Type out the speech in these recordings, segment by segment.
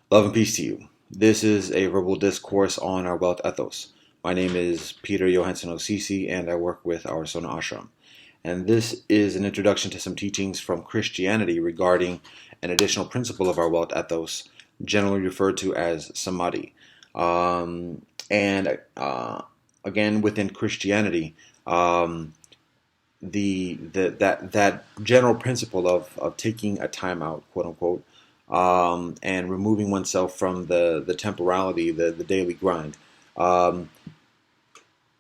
Love and peace to you. This is a verbal discourse on our Welt Ethos. My name is Peter Johansson Osisi, and I work with our Sona Ashram. And this is an introduction to some teachings from Christianity regarding an additional principle of our Welt Ethos, generally referred to as Samadhi. And again, within Christianity, that general principle of taking a time out, quote unquote, and removing oneself from the temporality, the daily grind. Um,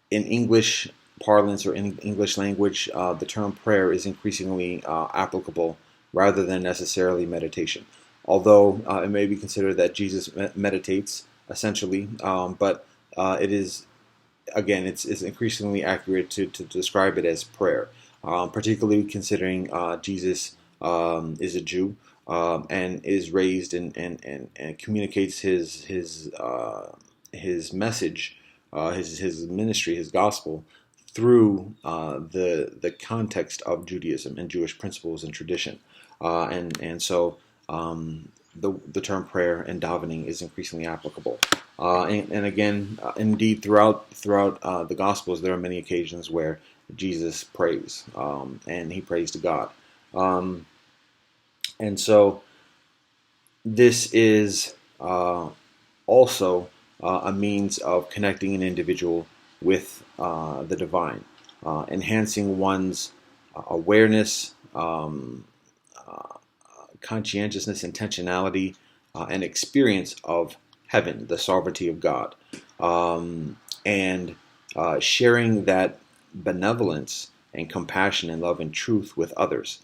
in English parlance or in English language, the term prayer is increasingly applicable rather than necessarily meditation. Although it may be considered that Jesus meditates essentially, but it is again, it's increasingly accurate to describe it as prayer, particularly considering Jesus is a Jew and is raised and communicates his message, his ministry, his gospel through the context of Judaism and Jewish principles and tradition, and so the term prayer and davening is increasingly applicable. And again, indeed, throughout the Gospels, there are many occasions where Jesus prays, and he prays to God. And so this is also a means of connecting an individual with the divine, enhancing one's awareness, conscientiousness, intentionality, and experience of heaven, the sovereignty of God, and sharing that benevolence and compassion and love and truth with others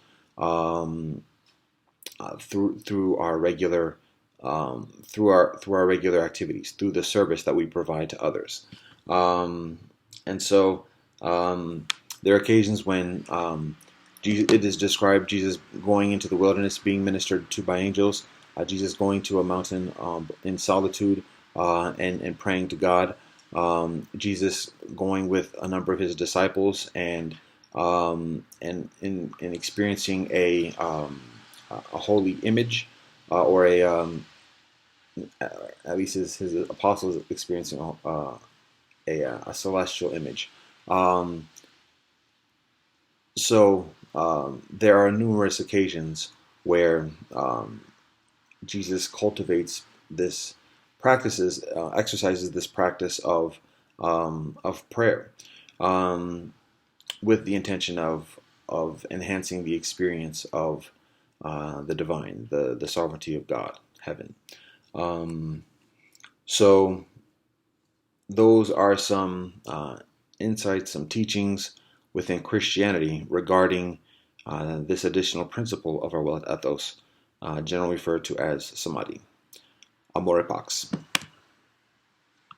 through our regular through our regular activities, through the service that we provide to others. And so there are occasions when it is described Jesus going into the wilderness, being ministered to by angels, Jesus going to a mountain in solitude and praying to God, Jesus going with a number of his disciples and in experiencing a holy image, or at least his apostles experiencing a celestial image. So there are numerous occasions where Jesus cultivates this exercises this practice of prayer, with the intention of enhancing the experience of the divine, the sovereignty of God, heaven. So those are some insights, some teachings within Christianity regarding this additional principle of our Welt Ethos, generally referred to as Samadhi. Amore Pax.